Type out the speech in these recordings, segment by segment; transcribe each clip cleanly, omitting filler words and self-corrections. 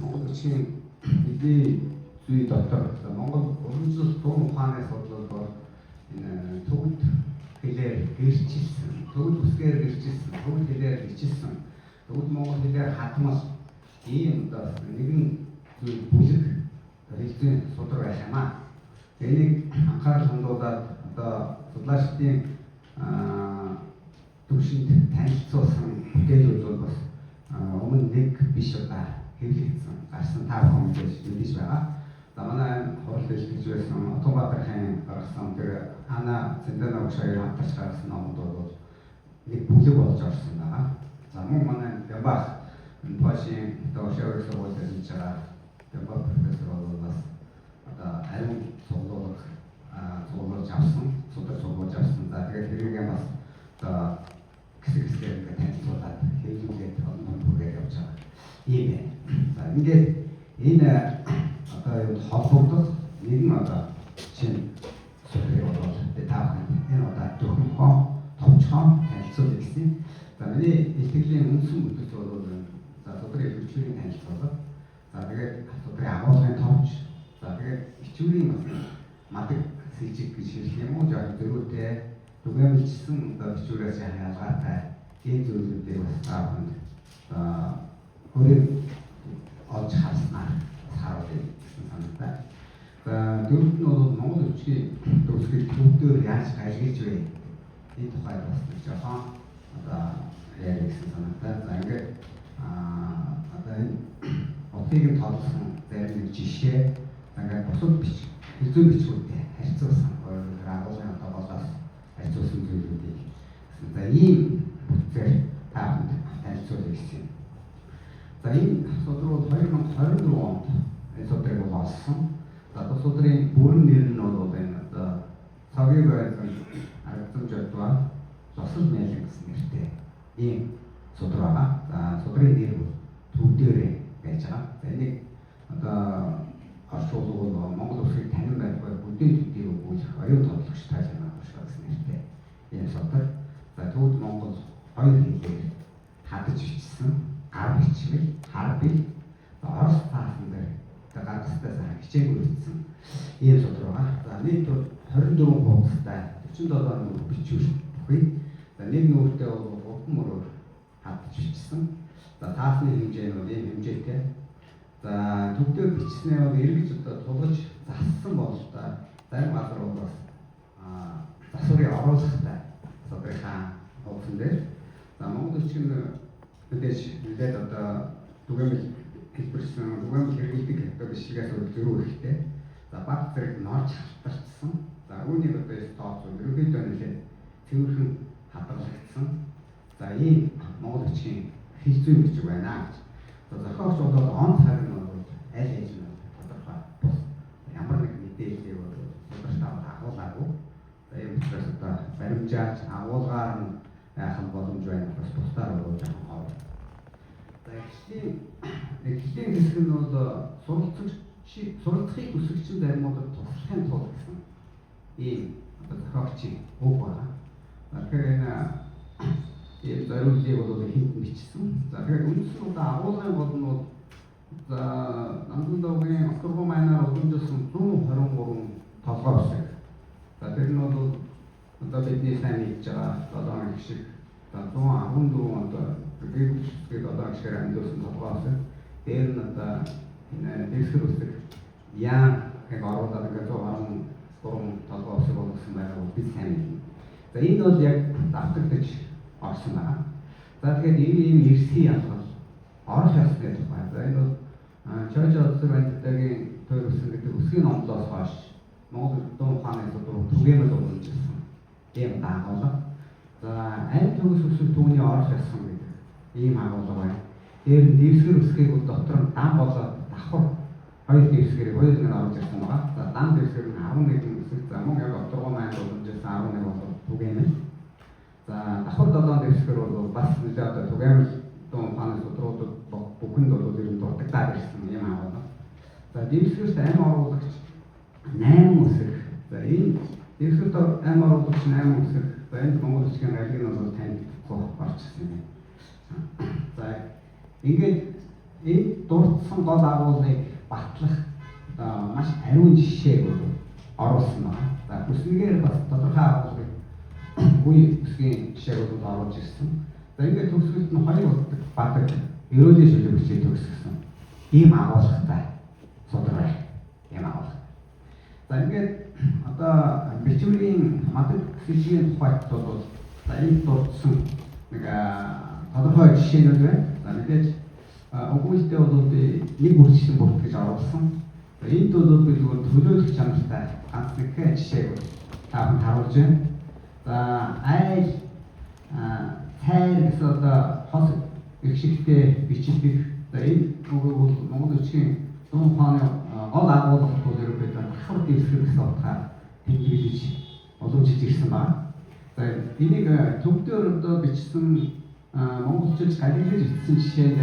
Монгол чинь бидний зүй дотор Монгол уламжлалт дуу ухааны судлал энэ төгөлд хэлээр гэрчилсэн, төгөлд үсгээр гэрчилсэн, төгөлд хэлээр гэрчилсэн, төгөлд монгол хэлээр хадмал ийм нэгэн зүй бүлэг хэлзэн судар байх юм аа. Энийг анхаарал хандуулаад судлаачдын төвшөнд танилцуулсан бүтээлүүд бол бас өмнө нэг биш хэвлэгдсэн гарсан тав хүмүүс мэдээж байгаа. За манай хурал дэлгэж байсан Отонбаатарын гаргасан тэр Ана Цэндана ушаар хамтарч гаргасан номд бол нэг бүлэг болж орсон байгаа. За мөн манай Ямбах Пашин ушаар сургуулиуд хийж байгаа Ямбах профессор бол бас ариун цуглуулга цуглуулж авсан, судар цуглуулж авсан. За тэгээд тэрийг бас хэсэг танилцуулаад хэвлүүлээд онцлог бүргээд явж байгаа. Ийм байна. За ингээд энэ холбогдох нэгэн чинь судрыг бол таахын энэ төхөнхөө товчхон танилцуулж ирсэн. За миний ихтгэлийн үндсэн бүтэц бол за судрын хөгжлийг танилцуулах. За тэгээд судрын агуулгын товч. За тэгээд хичүүрийн мадаг сэжиг гэж хэлэх юм уу? Яг зөрүүтэй түгээмжсэн хичүүрээс ялгаатай ийм зүйлүүдийг бас таахын өөрөөр олж харснаар харуулъя гэсэн санаатай. За дөрөвт нь бол Монгол хүчний төгсгөл төвдөр яаж ажиглаж вэ? Энэ тухайд бас нэг жоохон яриа гэсэн санаатай. За ингээд энэ отыг нь тоолсон зарим нэг жишээ ингээд бусад хэзээ бичгүүтэй харьцуулсан агуулгын болоос харьцуулсан зүйлүүдийг за ийм бүтээр тааханд танилцуулъя гэсэн. За энэ судрууд 2024 онд энэ судрыг олсон. За судрын бүрэн нэр нь бол энэ цагийн байдлын аргацсан жодва зосол мэлэн гэсэн нэртэй ийм судар байгаа. За судрын нэр бол төв дээрээ байж байгаа. За энийг орчуулгууд Монгол улсыг танин байхгүй бүдийн төдийг өгүүлэх оюун тоглогч тайлбар гэсэн нэртэй ийм судар. За төвд Монгол хоёр хэлээр хадаж бичсэн гар бичмэл, хар бил, орос таасан дээр гаргастаас хичээг үлдсэн ийм судар байгаа. За нийт 24 хуудастай 47 нүүр бичвэр бүхий. За нэг нүүртэй бол 3 мөрөөр хадаж бичсэн. За таасны хэмжээ нь бол ийм хэмжээтэй. За төвдөө бичснээ бол эргэж тулгаж зассан бол зарим газар бол бас засварыг оруулахтай судрынхаа хуудсан дээр. За Монгол улсын мэдээж нэлээд түгээмэл хэлбэрсэн түгээмэл хэрэглэдэг бичлэгээс зөрүү ихтэй. За баг зэрэг норж халтарсан. За үүнийг тооцоо ерөнхийдөө нэлээд цэвэрхэн хадгалагдсан. За ийм Монгол улсын хэлцүү бичиг байна гэж. За зохиогч бол он цаг нь бол аль аль нь тодорхой бус ямар нэг мэдээллийг бол тодорхой агуулгаагүй. За ийм учраас баримжаач агуулгаар нь яахан боломж байна. Бас тусдаар бол жоохон хоо. За эхлийн хэсэг нь бол суралцахыг хүсэгч зарим бол туслахын тулд гэсэн ийм зохиогчийн үг байна. Тэгэхээр энэ зориуллыг бол хэнд бичсэн. За тэгэхээр үндсэн агуулгын гол нь бол за Намдуугийн Октябрь майнаар уламжилсан 123 толгой үсэг. За тэр нь бол бидний сайн мэдж байгаа 7 гişиг 114 онд гэрчлэгээ 7 гişгээр амьдсан толгой үсэг. Дээр нь энэ дэвсгэр үсэг яа гэх оруулаад ингээд 113 толгой үсэг болгосон байгааг бид сайн мэднэ. За энэ бол яг давтагдаж орсон байна. За тэгээд ийм эрсний ялгал орох ёсны тухай. За энэ бол Чойжо улсын банкгийн төр үсэн гэдэг үсгийн номлоос хойш Монгол дуу ухааны судар түгээмэл уламжилсан ийм агуулга. За аль төгс үсэг түүний орох ёсон гэдэг ийм агуулга байна. Дээр нь дэвсгэр үсгийг дотор нь дан болоод давхар хоёр дэвсгэрийг хоёуланг нь оруулж ирсэн байгаа. За дан дэвсгэр нь 11 үсэг. За мөн яг Октябрь майнд уламжилсан 11 бол түгээмэл. За давхар 7 дэвсгэр бол бас нэлээд түгээмэл дуу ухааны судруудад бүхэнд бол ер нь дурддагдаад ирсэн юм аа. За дэвсгэрт амь оруулагч 8 үсэг. За энэ дэвсгэрт амь оруулагч 8 үсэг. За энэ Монгол улсын айлыг нь бол таньдахгүй орчихсон юм. За ингээд энэ дурдсан гол агуулгыг батлах маш ариун жишээг оруулсан байна. За бүсгээр бас тодорхой агуулгыг үе бүсгийн жишээг оруулж ирсэн. За ингээд төгсгөлд нь 2 удаа бадаг ерөөлийн шүлэг бичиж төгсгсөн. Ийм агуулгатай судалгаа юм агуулга. За ингээд одоо бичвэрийн мадаг сэжгийн тухайд бол за энэ дурдсан нэг тодорхой жишээнүүд байна. За мэдээж өгүүлдээ бол нэг үржсэн бүрт гэж оруулсан. Энд бол би зөвхөн төлөөлөх чанартай ганц нэг жишээг тааван харуулж байна. За айл цайр гэсэн одоо хос их шигтэй бичигдэх. За энэ үг бол Монгол бичгийн дуун ухааны гол агуулга бол ерөнхийдөө давхар дэвсгэр гэсэн утгаар тэмдэглэж олонжиж ирсэн байна. За энийг төвдөр одоо бичсэн монголчууд галилж бичсэн жишээнд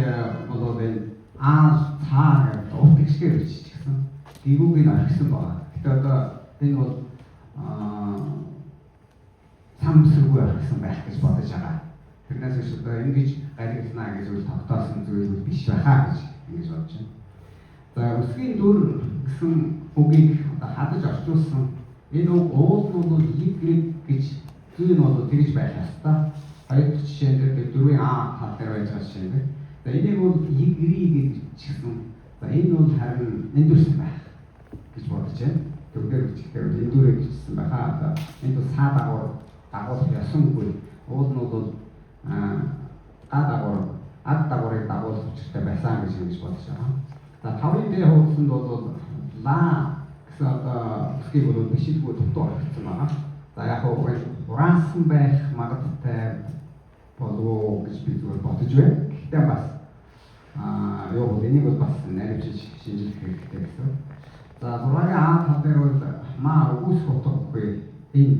бол энэ цаа гэдэг урт гişгээр биччихсэн. Дивүүгийг орхисон байна. Тэгэхээр одоо энэ бол самсргүй орхисон байх гэж бодож байгаа. Тэрнээс биш одоо ингэж галилнаа гэж үл тогтоосон зүйл биш байхаа гэж ингэж бодож байна. За үсгийн дүр гэсэн үгийг одоо хадаж орчуулсан энэ үг уулын бол хийг гэж зүйл нь бол тэгж байх ёстой. Хоёр дахь жишээн дээр дөрвийн тал дээр байж байгаа жишээ нь. За энийг бол хийг гэж бичсэн. За энэ бол харин эндүрсэн байх гэж бодож байна. Төвдөр бичихээр энэ дүрээ бичсэн байхаа. Одоо энд бол саа дагуулах ёсонгүй. Уул нь бол ад дагуурыг дагуулах учиртай байсан гэж бодож байгаа. За 5-ын дээр хуудсанд бол ла гэсэн одоо үсгийг бол бишэлгүй дутуу орхисон байгаа. За яг хөө ураансан байх магадaltaй болов гэж би зүгээр бодож байна. Гэхдээ бас юу энийг бол бас найруулж шинжлэх хэрэгтэй гэсэн. За 6-ийн тал дээр бол маа үгүйсэх утгагүй энэ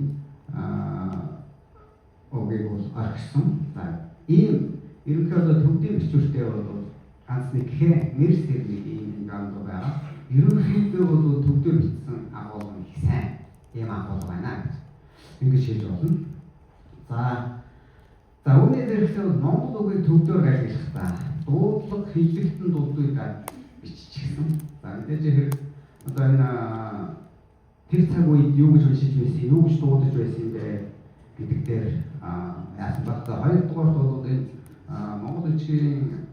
үгийг бол орхисон. За ийм ерөнхийдөө төвдийн бичвэртэй бол ганц нэг нэрс тэрний ийм гандуу байгаа. Ерөнхийдөө бол төвдөр бичсэн агуулга их сайн ийм агуулга байна гэж ингэж хэлж болно. За үүний дээрээс Монгол үгийг төвдөр гайлгах дуудлага хэллэгтэн дуудуудаар биччихсэн. За мэдээж хэрэг одоо энэ тэр цаг үед юу гэж уншиж байсан, юу гэж дуудаж байсан гэдэг дээр яасан ба та хоёрдугаар бол энэ Монгол бичгийн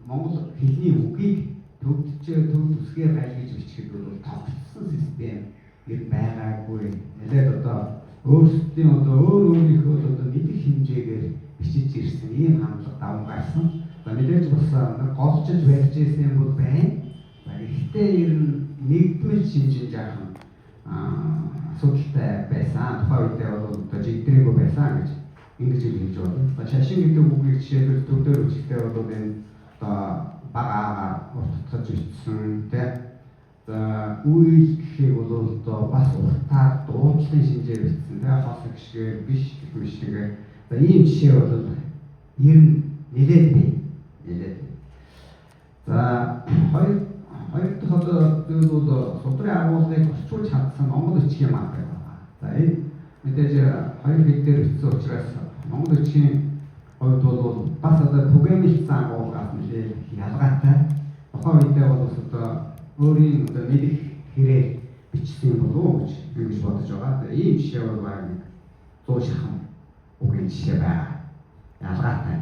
Монгол хэлний үгийг төвд үсгээр гайлгаж бичихэд бол тогтсон систем ер байгаагүй. Нэлээд одоо өөрсдийн одоо өөрийнхөө одоо мэдих хэмжээгээр бичиж ирсэн ийм хандлага даван гарсан. За мэдээж бас голчж барьж ирсэн юм бол байна. Гэхдээ ер нь нэгдмэл шинжин жаахан асуудалтай байсан. Тухайн үедээ бол одоо жигдрээгүй байсан гэж ингэж хэлж байна. Шашин гэдэг үгийг жишээлбэл төвдөр үсгтэй бол энэ бага уртгаж бичсэн тэ. За үйл гэхийг бол одоо бас уртаар дуудлын шинжээр бичсэн. Тэ хос гişгээр биш гэх мэт тэгээ. За ийм жишээ бол ер нь нэлээд бий. За хоёр дахь одоо зүйл бол судрын агуулгыг орчуулж чадсан Монгол бичгийн маг байна. За энэ мэдээж хоёр хэл дээр бичсэн учраас Монгол бичгийн хувьд бол бас одоо түгээмэлсэн агуулгаас нэлээд ялгаатай. Тухайн үедээ бол бас одоо өөрийн одоо мэдих хэрэг бичсэн болов уу гэж бодож байгаа. Ийм жишээ бол баг 100 шахан үгийн жишээ байна. Ялгаатай.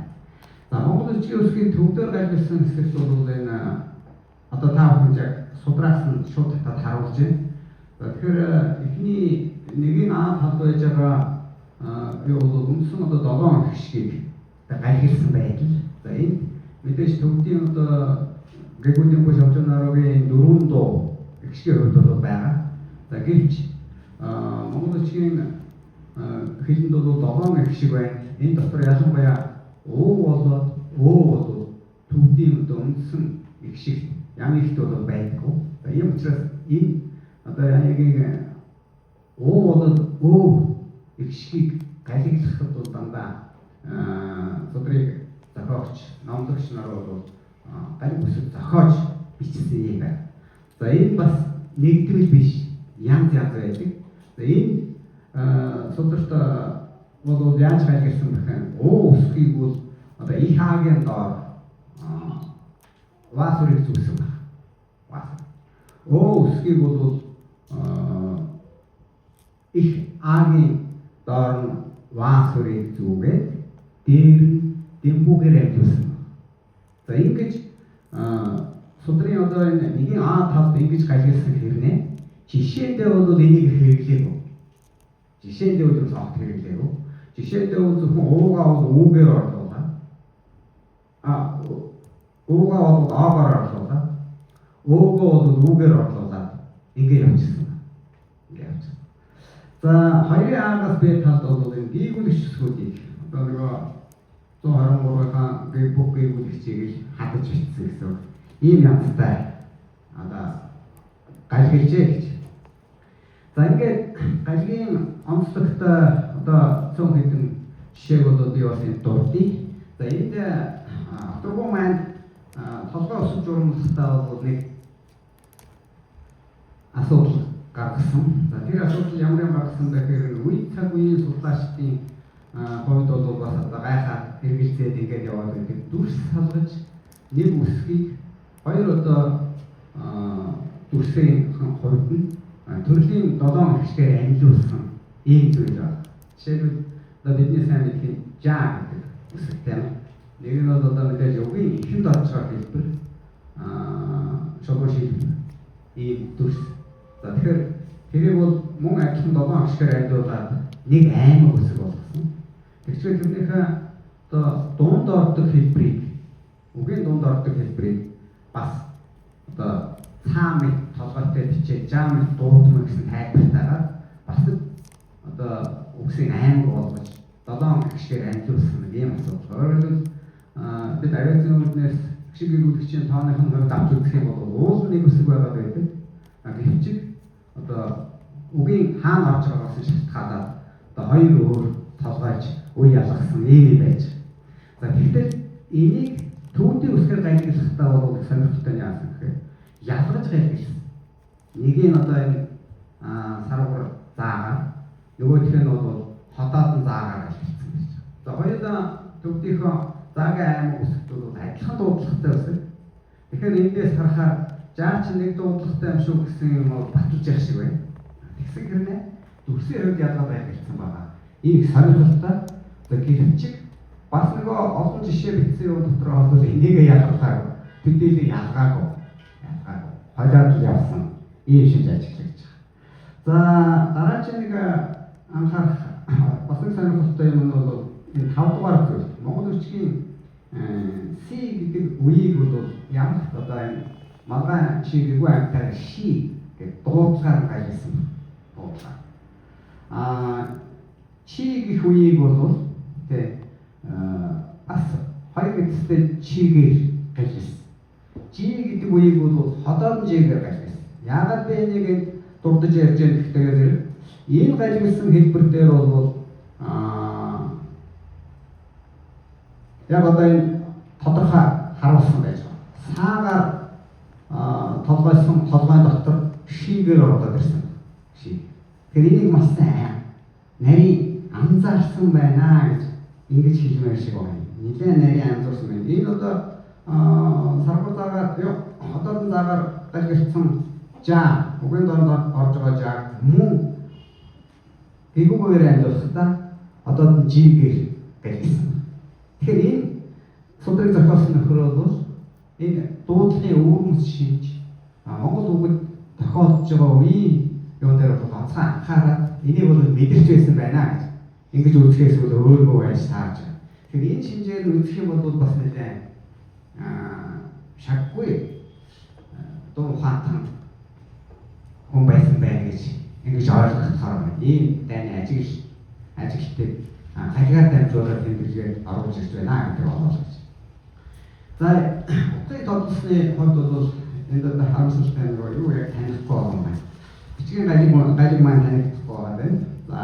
За Монгол бичгийн үсгийн төвдөр гайлгасан хэсэгт бол энэ одоо та бүхэн яг судраас нь шууд татаад харуулж байна. За тэгэхээр эхний нэгийн тал байж байгаа юу бол үндсэн одоо 7 гişгийг гайлгсан байдал. За энэ мэдээж төвдийн одоо гэгүүдийн буш авчаанарогийн 4 дуу гişгийн хувьд бол байгаа. За гэвч Монгол бичгийн хэлэнд бол 7 гişг байна. Энэ дотор ялангуяа болоод төвдийн одоо үндсэн гişг ямар ихт бол байдаггүй. За ийм учраас энэ одоо яагийн болоод гişгийг гайлглахад бол дандаа судрыг зохиогч, номлогч нар бол гал бүсэг зохиож бичсэн юм байна. За энэ бас нэгдмэл биш, янз байдаг. За энэ сударт бол яаж гайлгсан бэхэн үсгийг бол одоо их хагийн доор ваасурыг зүүсэн байна. Ваасур. Өсгийг бол их агийн доор ваасурыг зүүгээд дээр дэмбүүгээр амжуулсан. За ингэж судрын одоо энэ нэгэн А5-д ингэж гажигдсан хэрнээ жишээндээ бол энийг хэрэглээгүй. Жишээндээ бол огт хэрэглээгүй. Жишээндээ бол зөвхөн уугаа бол үүгээр орлуулаа. Уугаа бол аагаар орлуулаа. Уугаа бол үүгээр орлуулаад ингэ явчихсан. Ингэ явчихсан. За хоёрын аагаас би талд бол энэ гүйгүүлэгч хэсгүүдийг одоо нөгөө 123-ийн гейбук гүйгүүлэгчийг хадаж бичсэн гэсэн ийм янзтай одоо гажиглжээ гэж. За ингээд гажигийн онцлогт одоо цөөн хэдэн жишээг бол би бас энэ дурдъя. За энд авторгуу маань толгой өсөж журмалтаа бол нэг асуудал гаргасан. За тэр асуудал ямар юм гаргасан гэхээр үе цаг үеийн судлаачдын хувьд бол бас одоо гайхаад хэрэгэлцээд ингээд яваад байдаг. Дүрс салгаж нэг үсгийг хоёр одоо дүрсийн хувьд нь төрлийн 7 хэсгээр амжуулсан ийм зүйл байна. Жишээлбэл одоо бидний сайн мэдхийн жаа гэдэг үсэгтэй юм. Нэг нь бол одоо мэдээж үгийн ихэнд орж байгаа хэлбэр шогоо шилбэр ийм дүрс. За тэгэхээр тэрийг бол мөн адилхан 7 хэсгээр амжуулаад нэг аймаг үсэг болгосон. Тэгвэл тэрнийхээ одоо дунд ордог хэлбэрийг үгийн дунд ордог хэлбэрийг бас одоо цаамыг толгойтой бичээ жаамыг дуудмаг гэсэн тайлбартайгаар бас одоо үгсийн аймаг болгож 7 гişгээр амжуулсан юм асуудал. Өөрөөр бид авиацийн үүднээс гişиг гүйцэтгэгчийн тооныхын хувьд авч үзэх юм бол уул нэг үсэг байгаа байдаг. Гэвч одоо үгийн хаана орж байгаагаас шалтгаалаад одоо хоёр өөр толгойч үе ялгасан ийм байж. За тэгэхээр энийг төвдийн үсгээр гайхуулахдаа бол сонирхолтой яасан гэхээр ялгаж гайхуулсан. Нэг нь одоо энэ сарвар заагаар нөгөөх нь бол хотоод нь заагаар гайхуулсан гэж. За хоёулаа төвдийнхөө заагийн аймаг үсэгт бол адилхан дуудлагатай үсэг. Тэгэхээр эндээс харахаар жаа чи нэг дуудлагатай юм шүү гэсэн юм бол баталж явах шиг байна. Тэгсэн хэрнээ дүрсийн хувьд ялгаа гайхуулсан байгаа. Ийм сонирхолтой гэвч бас нөгөө олон жишээ бичсэн юм дотор бол энийгээ ялгаагүй. Төдийлээ ялгаагүй. Хойдоод явсан ийм шинж ажиглаж байгаа. За дараагийн нэг анхаарах бас нэг сонирхолтой юм нь бол энэ 5 дугаар зүйл. Монгол бичгийн C гэдэг үеийг бол ямар одоо энэ малгай чиглэгүй амтаар ши гэдэг дуудлагаар гайхсан. Дуудлага. Чи гэх үеийг бол тэ бас хоёр гэдэгтэй чигээр гайхсан. Жи гэдэг үеийг бол ходоод жигээр гайхсан. Яагаад би энийг дурдж ярьж байгаа гэхээр ийм гайхсан хэлбэр дээр бол яг одоо энэ тодорхой харуулсан байж байгаа. Саагаар толгойсон толгойн дотор шигээр ороод ирсэн. Ши. Тэгэхээр энийг маш сайн нарийн анзаарсан байна гэж ингэж хэлмээр шиг байна. Нилээн нарийн анзаарсан байна. Энэ одоо сарвар заагаар хотоод заагаар гайхсан жаа үгийн донд орж байгаа жаа мөн эгүүгээр амжуулахдаа одоо жигээр гайхсан. Тэгэхээр энэ судрыг зохиосон нөхөр бол энэ дуудлагын өвөрмөс шинж Монгол үгэд тохиолдож байгаа үеийн юун дээр бол онцгой анхаарал энийг бол мэдэрч байсан байна гэж ингэж үзэхээс бол өөргөө байж таарж байна. Тэгэхээр энэ шинжээр үзэх юм бол бас нэлээд шаггүй дуу ухаантан хүн байсан байна гэж ингэж ойлгохоор ийм дайны ажиглалтыг хаггаар дамжуулаад тэмдэглээд оруулж ирж байна гэдэг бодлоо. За утгыг тодорхойлсны хувьд бол энэ одоо харамсалтай нь юу яг танихгүй байгаа юм. Бичгийн гажиг маань танихгүй байгаа байна. За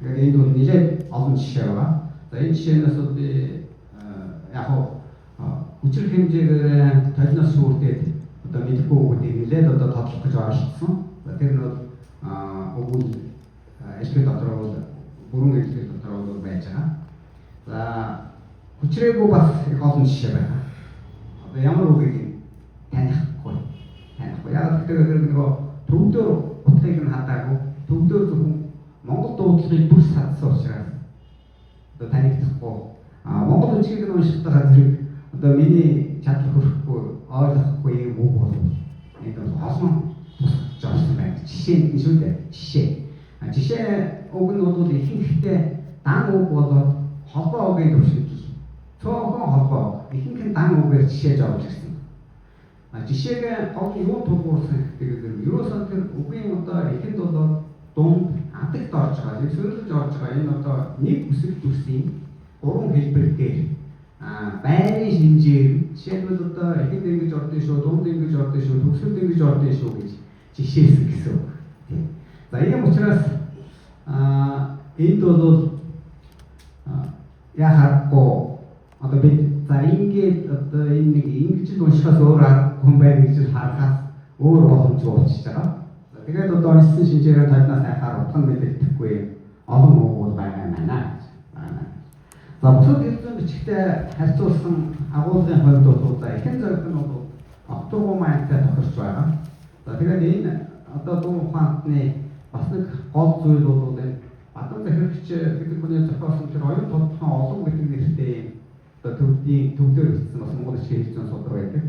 тэгээд энд бол нэлээд олон жишээ байгаа. За энэ жишээнээс бол би яг хүчрэх хэмжээгээр толиноос сүрдээд одоо мэдэхгүй үгүүдийг нэлээд одоо тодлох гэж оролцсон. За тэр нь бол өгүүл ажлын дотор бол бүрэн ажлын дотор бол байж байгаа. За хүчрээгүй бас их олон жишээ байна. одоо ямар үгийг танихгүй. Яг тэгэхээр нөгөө төвдөр утгыг нь хадаагүй, төвдөр зөвхөн Монгол дуудлагыг бүр садсан учраас одоо танигдахгүй. Монгол үгийг нь уншихтаа зэрэг одоо миний чадлах хүрэхгүй, ойлгохгүй юм үг бол энэ бол олон тусч орсон байна. Жишээ нь шүү дээ. Жишээ үг нь бол ихэнхдээ дан үг болоод холбоо үгийн төвшөлт. Цөөхөн холбоо. Ихэнх нь дан үгээр жишээж авч ирсэн. Жишээг гол юу тулгуурсан гэдэг нь ерөөсөө тэр үгийн одоо ихэнд болоод дунд адагт орж байгаа. Яг сөрөлж орж байгаа. Энэ одоо нэг үсэг дүрсийн гурван хэлбэрээр байрын шинжээр жишээлбэл одоо ихэнд ингэж ордын шүү, дунд ингэж ордын шүү, төгсөлд ингэж ордын шүү гэж жишээсэн гэсэн үг. За ийм учраас энд бол яхахгүй одоо бид за ингээд одоо энэ нэг ингэж уншихаас өөр хүн байна гэж харахаас өөр боломжтой болчихж байгаа. Тэгээд одоо уншсан шинжээрээ талнаас хайхаар утга нь мэдэгдэхгүй олон үг байгаа юм байна. За бусад эрдэнэ бичгтээ харьцуулсан агуулгын хувьд бол за ихэнх зорилго нь бол октогоо майнтай тохирч байгаа. За тэгээд энэ одоо дуу ухаантны бас нэг гол зүйл бол энэ Бадан захирагч гэдэг хүний зохиосон тэр оюун тодорхой олон гэдэг нэртэй одоо төвдөр бичсэн бас монгол бичгийн хэлцэн судар байдаг.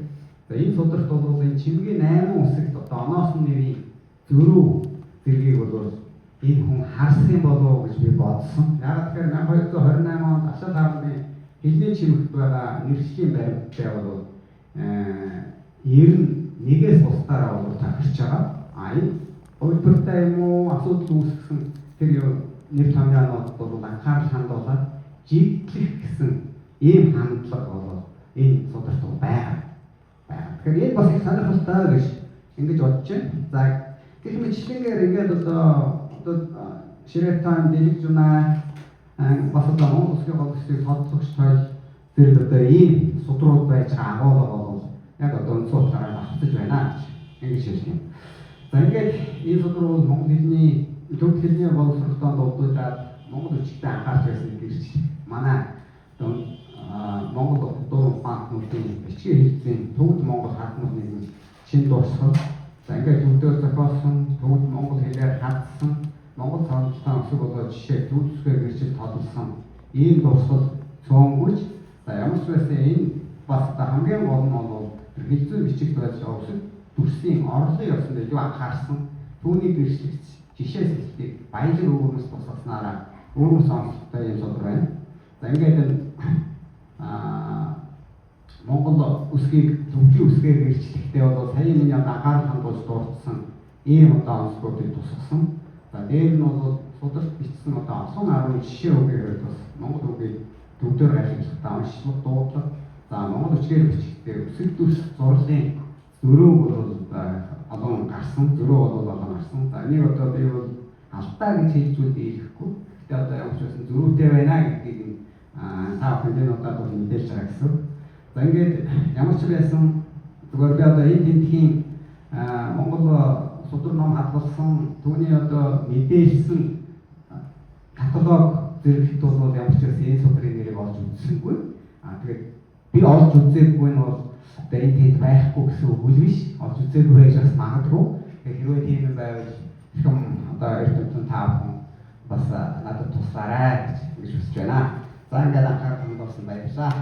За энэ сударт бол энэ чимгийн 8 үсэгт одоо оноосон нэрийн зөрүү зэргийг бол энэ хүн харсан болов гэж би бодсон. Яг тэгэхээр 1228 онд Ашаад хааны хэлний чимэгт байгаа нэршлийн баримттай бол 91-ээс бусдаараа бол тохирч байгаа. Энэ хувилбартай юм уу асуудал үүсгэсэн тэр нэр томьёонууд бол анхаарал хандуулаад жиглэх гэсэн ийм хандлага бол энэ сударт байгаа. Тэгэхээр энэ бас их сонирхолтой гэж ингэж бодож байна. За гэх мэтлэнгээр ингээд одоо Ширээ таан дэлгэж байна. Бас одоо Монгол Улсын гол хэсгийн тодлогч тойл зэрэг одоо ийм судрууд байж байгаа агуулга бол яг одоо өнцгөөсөө авчиж байна гэж ингэж хэлж байна. За ингээд энэ судрууд Монгол хэлний төв хэлний боловсролтонд дуудаад Монгол үгчтэй анхаарч байсан гэж манай Монгол дуу ухаант нүдийн бичгийн хэлцээний төвд Монгол хатмал нэг шин дуусгал. За ингээд төвдөө зохиосон, төвд Монгол хэлээр хатсан, Монгол цаанчлан өсөг болоод жишээ төвдсгээр гэрчил тодолсон ийм дуусгал цөөнгөж. За ямар ч байсан энэ бас хамгийн гол нь бол хэлцүү бичиг байж өсөг дүрсийн орлогын явцанд илүү анхаарсан түүний гэрчлэгч жишээ сэлтийг баялаг өвөрмөс тусгаснараа өвөрмөс онцлогтой юм судар байна. За ингээд Монгол үсгийг төвчийн үсгээр гэрчлэхдээ бол сая миний анхаарал хандуулж дурдсан ийм одоо онцлогуудыг тусгасан. За дээр нь бол сударт бичсэн одоо олон 10 жишээ үгээр хувьд бас Монгол үгийг төвдөр ашиглахдаа онцлог дуудлага. За Монгол үгээр бичгтээ үсэг дүрс зурлын зөрөө бол олон гарсан, зөрөө бол олон гарсан. За энийг одоо би бол алдаа гэж хэлж үлдээхгүй. Гэтэ одоо ямар ч байсан зөрүүтэй байна гэдгийг та бүхэн одоо бол мэдээлж байгаа гэсэн. За ингээд ямар ч байсан зүгээр би одоо энэ тентхийн Монгол судар ном хадгалсан түүний одоо мэдээлсэн каталог зэрэгт бол ямар ч байсан энэ судрын нэрийг олж үзсэнгүй. Тэгээд би олж үзээгүй нь бол одоо энэ тэнд байхгүй гэсэн үг биш. Олж үзээгүй байж бас магадгүй. Хэрвээ тийм юм байвал хэм одоо эрдэмтэн та бүхэн бас надад туслаарай гэж хүсэж байна. За ингээд анхаарал хандуулсан баярлалаа.